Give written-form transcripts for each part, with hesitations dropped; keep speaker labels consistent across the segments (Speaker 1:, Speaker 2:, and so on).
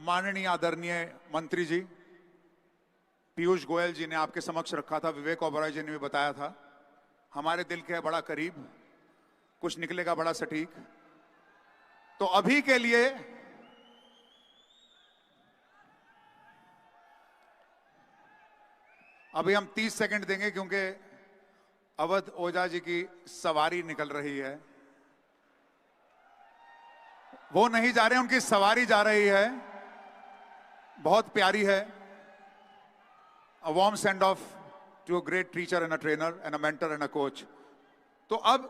Speaker 1: माननीय आदरणीय मंत्री जी पीयूष गोयल जी ने आपके समक्ष रखा था, विवेक ओबरॉय जी ने भी बताया था, हमारे दिल के बड़ा करीब, कुछ निकलेगा बड़ा सटीक। तो अभी के लिए अभी हम 30 सेकंड देंगे क्योंकि अवध ओझा जी की सवारी निकल रही है। वो नहीं जा रहे, उनकी सवारी जा रही है, बहुत प्यारी है। A warm send off to a great teacher and a trainer and a mentor and a coach. तो अब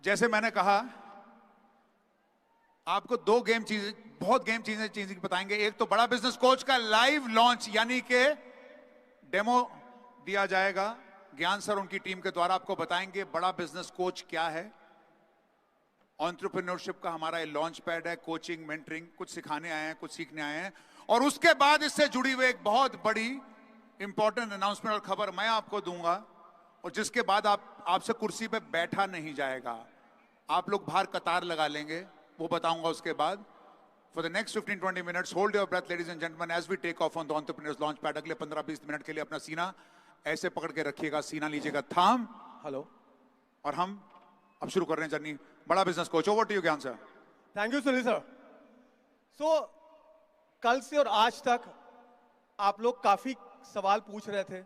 Speaker 1: जैसे मैंने कहा, आपको दो बहुत गेम चीजें बताएंगे। एक तो बड़ा बिजनेस कोच का लाइव लॉन्च, यानी कि डेमो दिया जाएगा। ज्ञान सर उनकी टीम के द्वारा आपको बताएंगे बड़ा बिजनेस कोच क्या है। एंटरप्रेन्योरशिप का हमारा ये लॉन्च पैड है, कोचिंग, मेंटरिंग, कुछ सिखाने आए हैं, कुछ सीखने आए हैं। और उसके बाद इससे जुड़ी हुई एक बहुत बड़ी इंपॉर्टेंट अनाउंसमेंट और खबर मैं आपको दूंगा, और जिसके बाद आपसे कुर्सी पे बैठा नहीं जाएगा, आप लोग बाहर कतार लगा लेंगे, वो बताऊंगा उसके बाद। For the next 15-20 minutes hold your breath ladies and gentleman as we take off on the entrepreneurs launch pad. अगले 15-20 मिनट के लिए अपना सीना ऐसे पकड़ के रखिएगा, सीना लीजिएगा थाम।
Speaker 2: हेलो,
Speaker 1: और हम अब शुरू कर रहे हैं जर्नी बड़ा business coach. Over to you Gyan sir.
Speaker 2: Thank you Sunil sir. So कल से और आज तक आप लोग काफी सवाल पूछ रहे थे।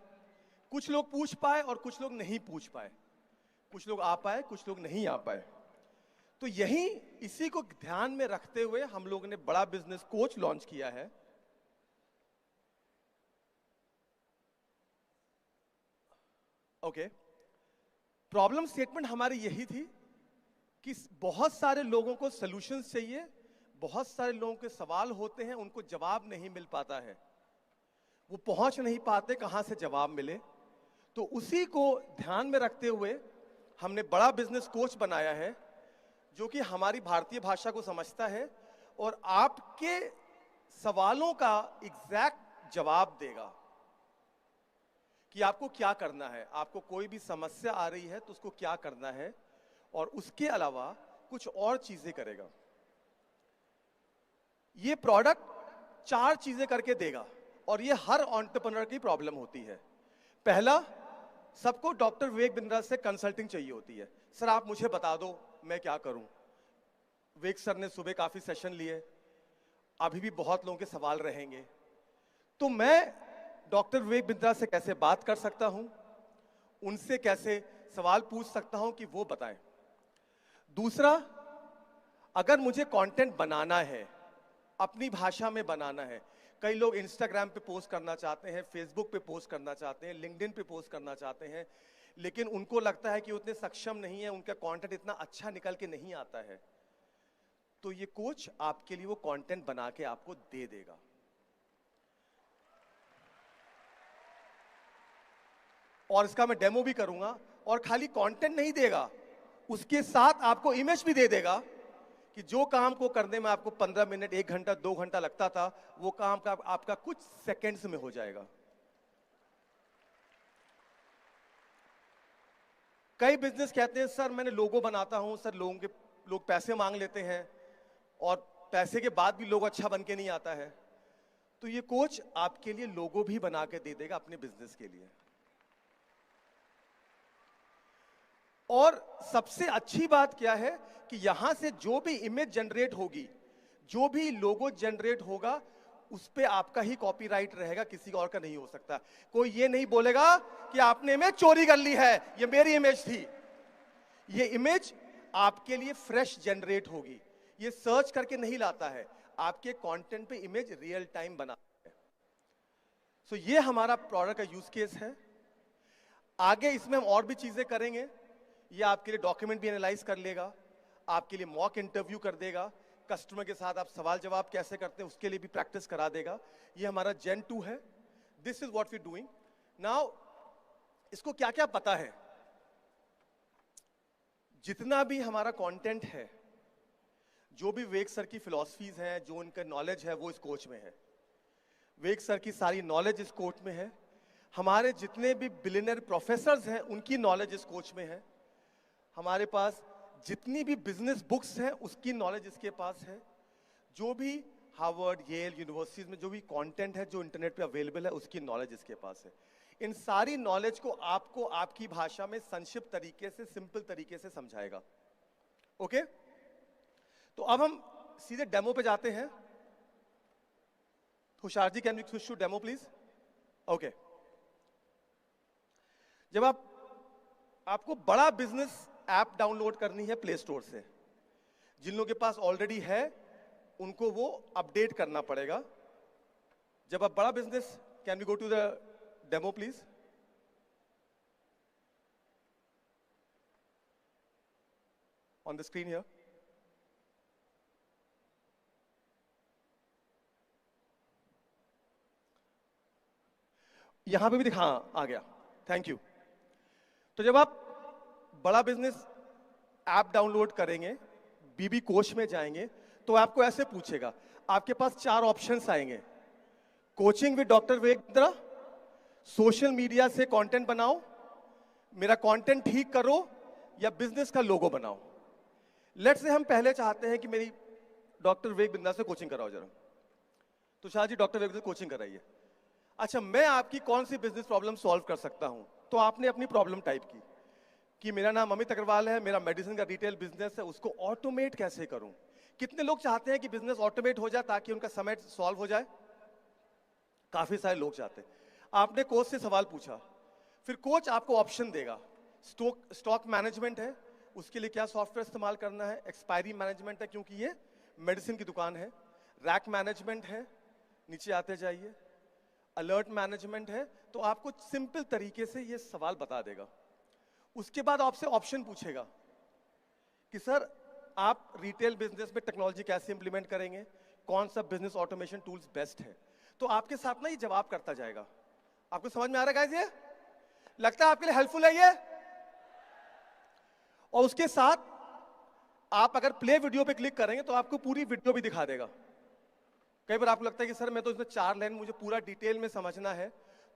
Speaker 2: कुछ लोग पूछ पाए और कुछ लोग नहीं पूछ पाए, कुछ लोग आ पाए, कुछ लोग नहीं आ पाए। तो यही इसी को ध्यान में रखते हुए हम लोग ने बड़ा बिजनेस कोच लॉन्च किया है। ओके, प्रॉब्लम स्टेटमेंट हमारी यही थी कि बहुत सारे लोगों को सॉल्यूशंस चाहिए, बहुत सारे लोगों के सवाल होते हैं, उनको जवाब नहीं मिल पाता है, वो पहुंच नहीं पाते कहां से जवाब मिले। तो उसी को ध्यान में रखते हुए हमने बड़ा बिजनेस कोच बनाया है, जो कि हमारी भारतीय भाषा को समझता है और आपके सवालों का एग्जैक्ट जवाब देगा कि आपको क्या करना है। आपको कोई भी समस्या आ रही है तो उसको क्या करना है, और उसके अलावा कुछ और चीजें करेगा। ये प्रोडक्ट 4 चीजें करके देगा, और ये हर एंटरप्रेन्योर की प्रॉब्लम होती है। पहला, सबको डॉक्टर विवेक बिंद्रा से कंसल्टिंग चाहिए होती है। सर आप मुझे बता दो मैं क्या करूं। विवेक सर ने सुबह काफी सेशन लिए, अभी भी बहुत लोगों के सवाल रहेंगे, तो मैं डॉक्टर विवेक बिंद्रा से कैसे बात कर सकता हूं, उनसे कैसे सवाल पूछ सकता हूं कि वो बताएं। दूसरा, अगर मुझे कंटेंट बनाना है, अपनी भाषा में बनाना है, कई लोग इंस्टाग्राम पे पोस्ट करना चाहते हैं, फेसबुक पे पोस्ट करना चाहते हैं, लिंक्डइन पे पोस्ट करना चाहते हैं, लेकिन उनको लगता है कि उतने सक्षम नहीं है, उनका कंटेंट इतना अच्छा निकल के नहीं आता है, तो ये कोच आपके लिए वो कंटेंट बना के आपको दे देगा। और इसका मैं डेमो भी करूंगा। और खाली कंटेंट नहीं देगा, उसके साथ आपको इमेज भी दे देगा कि जो काम को करने में आपको 15 मिनट, 1 घंटा, 2 घंटा लगता था, वो काम का आपका कुछ सेकंड्स में हो जाएगा। कई बिजनेस कहते हैं सर मैंने लोगो बनाता हूं, सर लोग पैसे मांग लेते हैं और पैसे के बाद भी लोगो अच्छा बन के नहीं आता है। तो ये कोच आपके लिए लोगो भी बना के दे देगा अपने बिजनेस के लिए। और सबसे अच्छी बात क्या है कि यहां से जो भी इमेज जनरेट होगी, जो भी लोगो जनरेट होगा, उस पे आपका ही कॉपीराइट रहेगा, किसी और का नहीं हो सकता। कोई ये नहीं बोलेगा कि आपने इमेज चोरी कर ली है, ये मेरी इमेज थी। ये इमेज आपके लिए फ्रेश जनरेट होगी, ये सर्च करके नहीं लाता है, आपके कंटेंट पे इमेज रियल टाइम बनाता है। सो ये हमारा प्रोडक्ट का यूज केस है। आगे इसमें हम और भी चीजें करेंगे। ये आपके लिए डॉक्यूमेंट भी एनालाइज कर लेगा, आपके लिए मॉक इंटरव्यू कर देगा, कस्टमर के साथ आप सवाल जवाब कैसे करते हैं उसके लिए भी प्रैक्टिस करा देगा। ये हमारा Gen 2 है। This is what we doing now. इसको क्या क्या पता है, जितना भी हमारा कंटेंट है, जो भी विवेक सर की फिलॉसफीज हैं, जो उनका नॉलेज है, वो इस कोच में है। विवेक सर की सारी नॉलेज इस कोच में है। हमारे जितने भी बिलियनर प्रोफेसर्स हैं उनकी नॉलेज इस कोच में है। हमारे पास जितनी भी बिजनेस बुक्स हैं उसकी नॉलेज इसके पास है। जो भी हार्वर्ड, येल यूनिवर्सिटीज में जो भी कंटेंट है जो इंटरनेट पे अवेलेबल है उसकी नॉलेज इसके पास है। इन सारी नॉलेज को आपको आपकी भाषा में संक्षिप्त तरीके से, सिंपल तरीके से समझाएगा। ओके, तो अब हम सीधे डेमो पे जाते हैं। Tushar ji, can we switch to demo please? Okay, जब आपको बड़ा बिजनेस ऐप डाउनलोड करनी है प्ले स्टोर से, जिन लोगों के पास ऑलरेडी है उनको वो अपडेट करना पड़ेगा। जब आप बड़ा business, can we go to the demo please? On the screen here. यहां पे भी दिखा, आ गया, थैंक यू। तो जब आप बड़ा बिजनेस ऐप डाउनलोड करेंगे, बीबी कोश में जाएंगे, तो आपको ऐसे पूछेगा, आपके पास 4 ऑप्शंस आएंगे। Coaching with doctor Vivek Bindra, social media से कंटेंट बनाओ, मेरा कंटेंट ठीक करो, या बिजनेस का लोगो बनाओ। लेट्स से हम पहले चाहते हैं कि मेरी डॉक्टर विवेक बिंद्रा से कोचिंग कराओ जरा। तो शाह जी डॉक्टर विवेक से कोचिंग कराइए। अच्छा, मैं आपकी कौन सी बिजनेस प्रॉब्लम सॉल्व कर सकता हूं? तो आपने अपनी प्रॉब्लम टाइप की कि मेरा नाम अमित अग्रवाल है, मेरा मेडिसिन का रिटेल बिजनेस है, उसको ऑटोमेट कैसे करूं? कितने लोग चाहते हैं कि बिजनेस ऑटोमेट हो जाए ताकि उनका समय सॉल्व हो जाए? काफी सारे लोग चाहते हैं। आपने कोच से सवाल पूछा, फिर कोच आपको ऑप्शन देगा। स्टॉक मैनेजमेंट है, उसके लिए क्या सॉफ्टवेयर इस्तेमाल करना है? एक्सपायरी मैनेजमेंट है क्योंकि ये मेडिसिन की दुकान है। रैक मैनेजमेंट है, नीचे आते जाइए। अलर्ट मैनेजमेंट है, तो आपको सिंपल तरीके से ये सवाल बता देगा। उसके बाद आपसे ऑप्शन पूछेगा कि सर आप रिटेल बिजनेस में टेक्नोलॉजी कैसे इंप्लीमेंट करेंगे, कौन सा बिजनेस ऑटोमेशन टूल्स बेस्ट है। तो आपके साथ ना ये जवाब करता जाएगा। आपको समझ में आ रहा है गाइस? ये लगता है आपके लिए हेल्पफुल है ये? और उसके साथ आप अगर प्ले वीडियो पे क्लिक करेंगे तो आपको पूरी वीडियो भी दिखा देगा। कई बार आपको लगता है कि सर मैं तो इसमें 4 लाइन मुझे पूरा डिटेल में समझना है,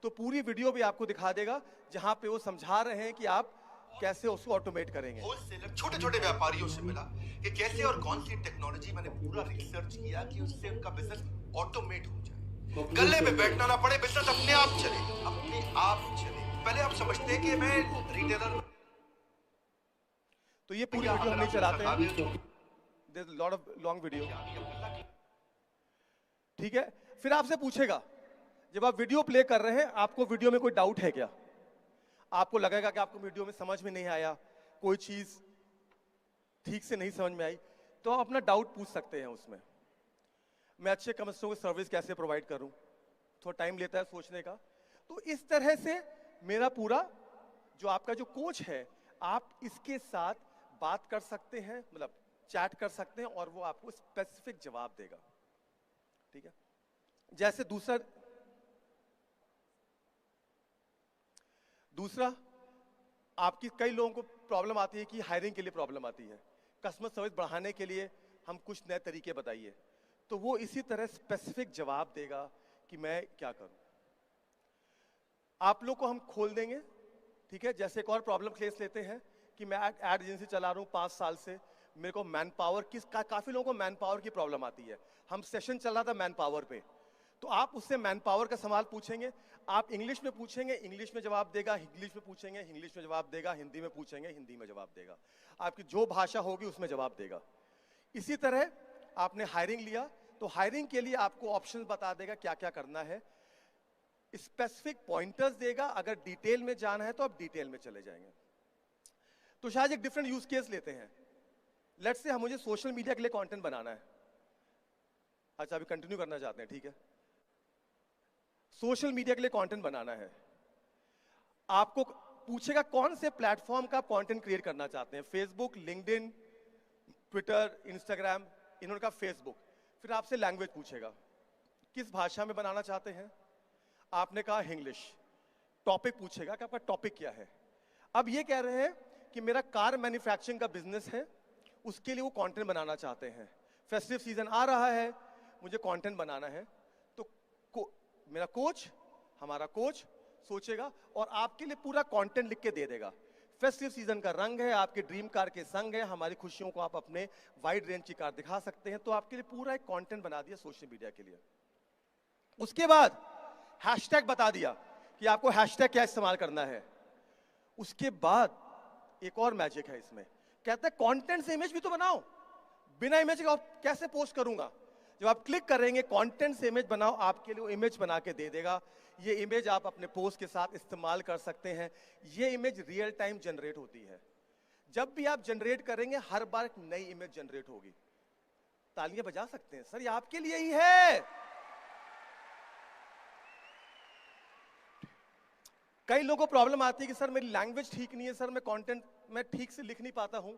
Speaker 2: तो पूरी वीडियो भी आपको दिखा देगा जहां पे वो समझा रहे हैं कि आप कैसे उसको ऑटोमेट करेंगे।
Speaker 3: होलसेलर छोटे छोटे व्यापारियों से मिला कि कैसे और कौन सी टेक्नोलॉजी, मैंने पूरा रिसर्च किया कि उससे उनका बिजनेस ऑटोमेट हो जाए, गले पे बैठना ना पड़े, बिजनेस अपने आप चले, अपने आप चले। पहले आप समझते हैं कि मैं रिटेलर,
Speaker 2: तो ये पूरी वीडियो हम नहीं चलाते हैं, there is lot of long video. ठीक है, फिर आपसे पूछेगा, जब आप वीडियो प्ले कर रहे हैं आपको वीडियो में कोई डाउट है क्या? आपको लगेगा कि आपको वीडियो में समझ में नहीं आया, कोई चीज ठीक से नहीं समझ में आई, तो आप अपना डाउट पूछ सकते हैं उसमें। मैं अच्छे कस्टमर को सर्विस कैसे प्रोवाइड करूं, थोड़ा टाइम लेता है सोचने का। तो इस तरह से मेरा पूरा जो आपका जो कोच है, आप इसके साथ बात कर सकते हैं, मतलब चैट कर सकते हैं और वो आपको स्पेसिफिक जवाब देगा। ठीक है, जैसे दूसरा आपकी कई लोगों को प्रॉब्लम आती है कि हायरिंग के लिए प्रॉब्लम आती है, कस्टमर सर्विस बढ़ाने के लिए हम कुछ नए तरीके बताइए, तो वो इसी तरह स्पेसिफिक जवाब देगा कि मैं क्या करूं। आप लोग को हम खोल देंगे। ठीक है, जैसे एक और प्रॉब्लम केस लेते हैं कि मैं एड एजेंसी चला रहा हूं 5 साल से, मेरे को मैन पावर काफी लोगों को मैन पावर की प्रॉब्लम आती है। हम सेशन चल रहा था मैन पावर पे, तो आप उससे मैन पावर का सवाल पूछेंगे, आप इंग्लिश में पूछेंगे, इंग्लिश में जवाब देगा, इंग्लिश में पूछेंगे, इंग्लिश में जवाब देगा, हिंदी में पूछेंगे, हिंदी में जवाब देगा। आपकी जो भाषा होगी उसमें जवाब देगा। इसी तरह आपने हायरिंग लिया तो हायरिंग के लिए आपको ऑप्शंस बता देगा क्या क्या करना है, स्पेसिफिक पॉइंटर्स देगा। अगर डिटेल में जाना है तो आप डिटेल में चले जाएंगे। तो शायद एक डिफरेंट यूज केस लेते हैं। लेट्स से मुझे सोशल मीडिया के लिए कंटेंट बनाना है। अच्छा, अभी कंटिन्यू करना चाहते हैं, ठीक है। सोशल मीडिया के लिए कंटेंट बनाना है, आपको पूछेगा कौन से प्लेटफॉर्म का कंटेंट क्रिएट करना चाहते हैं, फेसबुक, लिंक्डइन, ट्विटर, इंस्टाग्राम। इन्होंने कहा फेसबुक। फिर आपसे लैंग्वेज पूछेगा, किस भाषा में बनाना चाहते हैं, आपने कहा इंग्लिश। टॉपिक पूछेगा कि आपका टॉपिक क्या है। अब ये कह रहे हैं कि मेरा कार मैन्युफैक्चरिंग का बिजनेस है, उसके लिए वो कंटेंट बनाना चाहते हैं, फेस्टिव सीजन आ रहा है, मुझे कंटेंट बनाना है। तो हमारा कोच सोचेगा और आपके लिए पूरा कंटेंट लिख के दे देगा। फेस्टिव सीजन का रंग है, आपके ड्रीम कार के संग है, हमारी खुशियों को आप अपने वाइड रेंज की कार दिखा सकते हैं। तो आपके लिए पूरा एक कंटेंट बना दिया सोशल मीडिया के लिए। उसके बाद हैशटैग बता दिया कि आपको हैशटैग क्या इस्तेमाल करना है। उसके बाद एक और मैजिक है इसमें, कहते हैं कंटेंट से इमेज भी तो बनाओ। बिना इमेज के आप कैसे पोस्ट करूंगा? जब आप क्लिक करेंगे कंटेंट से इमेज बनाओ, आपके लिए इमेज बना के दे देगा। ये इमेज आप अपने पोस्ट के साथ इस्तेमाल कर सकते हैं। ये इमेज रियल टाइम जनरेट होती है। जब भी आप जनरेट करेंगे हर बार एक नई इमेज जनरेट होगी। तालियां बजा सकते हैं सर, ये आपके लिए ही है। कई लोगों को प्रॉब्लम आती है कि सर मेरी लैंग्वेज ठीक नहीं है, सर मैं कंटेंट मैं ठीक से लिख नहीं पाता हूं।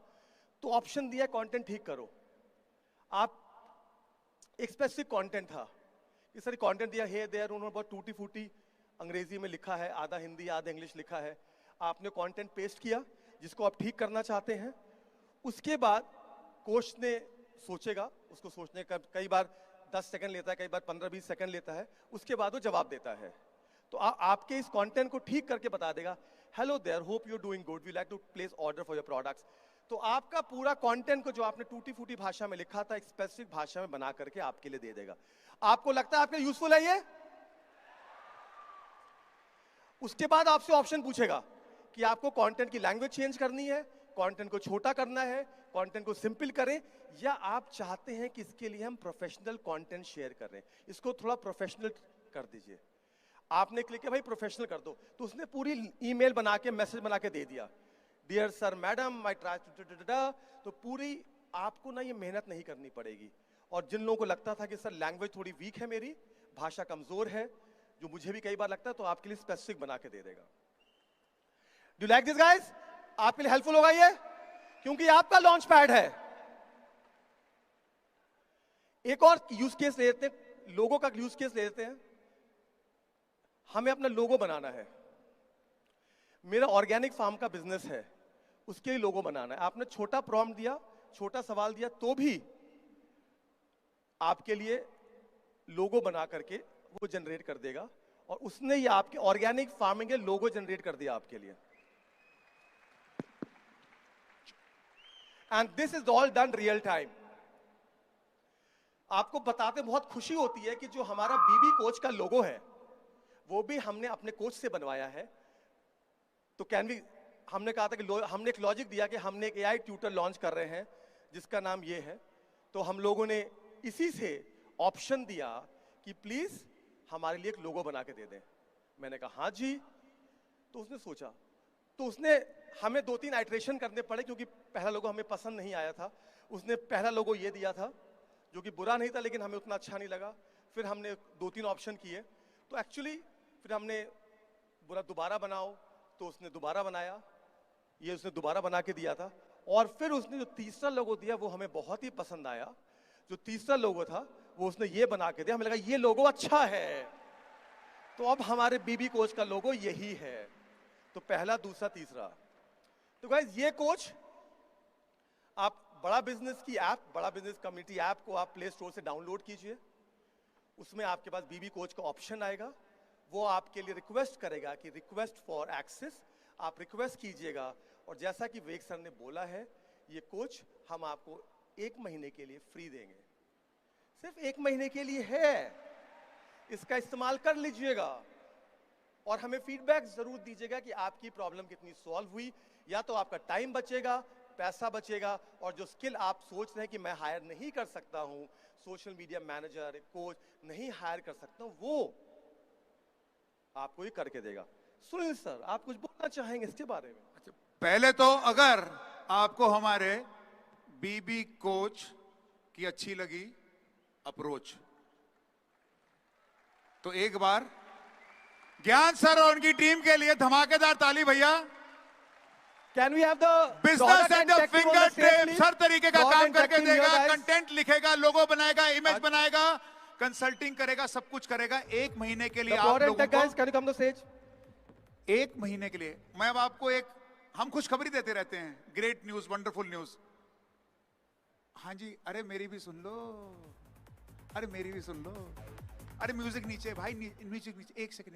Speaker 2: तो ऑप्शन दिया कंटेंट ठीक करो। आप एक स्पेसिफिक कंटेंट था कि सर कंटेंट दिया है देयर, उन्होंने बहुत टूटी फूटी अंग्रेजी में लिखा है, आधा हिंदी आधा इंग्लिश लिखा है। आपने कंटेंट पेस्ट किया जिसको आप ठीक करना चाहते हैं। उसके बाद कोच ने सोचेगा, उसको सोचने का कई बार 10 सेकंड लेता है, कई बार 15-20 सेकंड लेता है। उसके बाद वो जवाब देता है। तो आपके इस कंटेंट को ठीक करके बता देगा, hello there, hope you doing good, we like to place order for your products. तो आपका पूरा कंटेंट को जो आपने टूटी फूटी भाषा में लिखा था एक स्पेसिफिक भाषा में बना करके आपके लिए दे देगा। आपको लगता है आपके यूजफुल है ये? उसके बाद आपसे ऑप्शन पूछेगा कि आपको कंटेंट की लैंग्वेज चेंज करनी है, कंटेंट को छोटा करना है, कंटेंट को सिंपल करें, या आप चाहते हैं कि इसके लिए हम प्रोफेशनल कंटेंट शेयर करें, इसको थोड़ा प्रोफेशनल कर दीजिए। आपने क्लिक किया भाई प्रोफेशनल कर दो, तो उसने पूरी ईमेल बना के मैसेज बना के दे दिया, डियर सर मैडम माई ट्राई। तो पूरी आपको ना ये मेहनत नहीं करनी पड़ेगी। और जिन लोगों को लगता था कि सर लैंग्वेज थोड़ी वीक है मेरी, भाषा कमजोर है, जो मुझे भी कई बार लगता है, तो आपके लिए स्पेसिफिक बना के दे देगा। Do like this guys? आपके लिए हेल्पफुल होगा ये, क्योंकि आपका लॉन्च पैड है। एक और यूज केस ले लेते हैं, लोगों का यूज केस ले लेते हैं। हमें अपना लोगो बनाना है। मेरा ऑर्गेनिक फार्म का बिजनेस है, उसके लिए लोगो बनाना है। आपने छोटा प्रॉम्प्ट दिया, छोटा सवाल दिया, तो भी आपके लिए लोगो बना करके वो जनरेट कर देगा। और उसने ये आपके ऑर्गेनिक फार्मिंग के लोगो जनरेट कर दिया आपके लिए। And this is all done real time. आपको बताते बहुत खुशी होती है कि जो हमारा बीबी कोच का लोगो है वो भी हमने अपने कोच से बनवाया है। तो कैन वी, हमने कहा था कि हमने एक लॉजिक दिया कि हमने एक एआई ट्यूटर लॉन्च कर रहे हैं जिसका नाम ये है। तो हम लोगों ने इसी से ऑप्शन दिया कि प्लीज हमारे लिए एक लोगो बना के दे दें। मैंने कहा हाँ जी। तो उसने सोचा, तो उसने हमें 2-3 आइट्रेशन करने पड़े क्योंकि पहला लोगो हमें पसंद नहीं आया था। उसने पहला लोगो ये दिया था जो कि बुरा नहीं था, लेकिन हमें उतना अच्छा नहीं लगा। फिर हमने 2-3 ऑप्शन किए, तो एक्चुअली फिर हमने बोला दोबारा बनाओ, तो उसने दोबारा बनाया, ये उसने दोबारा बना के दिया था। और फिर उसने जो तीसरा लोगो दिया वो हमें बहुत ही पसंद आया। जो तीसरा लोगो था वो उसने ये बना के दिया, हमें लगा ये लोगो अच्छा है। तो अब हमारे बीबी कोच का लोगो यही है। तो पहला, दूसरा, तीसरा। तो गाइस ये कोच, आप बड़ा बिजनेस की ऐप, बड़ा बिजनेस कम्युनिटी ऐप को आप प्ले स्टोर से डाउनलोड कीजिए। उसमें आपके पास बीबी कोच का ऑप्शन आएगा। वो आपके लिए रिक्वेस्ट करेगा कि रिक्वेस्ट फॉर एक्सेस, आप रिक्वेस्ट कीजिएगा। और जैसा कि वेग सर ने बोला है, ये कोच हम आपको 1 महीने के लिए फ्री देंगे। सिर्फ 1 महीने के लिए है, इसका इस्तेमाल कर लीजिएगा और हमें फीडबैक जरूर दीजिएगा कि आपकी प्रॉब्लम कितनी सॉल्व हुई। या तो आपका टाइम बचेगा, पैसा बचेगा, और जो स्किल आप सोच रहे हैं कि मैं हायर नहीं कर सकता हूं, सोशल मीडिया मैनेजर, कोच नहीं हायर कर सकता हूं, वो आपको ही करके देगा। सुनील सर, आप कुछ बोलना चाहेंगे इसके बारे में?
Speaker 1: अच्छा, पहले तो अगर आपको हमारे बीबी कोच की अच्छी लगी अप्रोच, तो एक बार ज्ञान सर और उनकी टीम के लिए धमाकेदार ताली भैया।
Speaker 2: Can we have the
Speaker 1: business at the finger tips, हर तरीके का काम करके देगा,
Speaker 2: guys.
Speaker 1: कंटेंट लिखेगा, लोगो बनाएगा, इमेज बनाएगा, कंसल्टिंग करेगा, सब कुछ करेगा 1 महीने के लिए। आप लोगों को
Speaker 2: guys, can you come to stage?
Speaker 1: 1 महीने के लिए मैं अब आपको हम खुशखबरी देते रहते हैं, ग्रेट न्यूज, वंडरफुल न्यूज। हाँ जी, अरे मेरी भी सुन लो, अरे मेरी भी सुन लो। अरे म्यूजिक नीचे भाई, म्यूजिक नीचे। एक सेकंड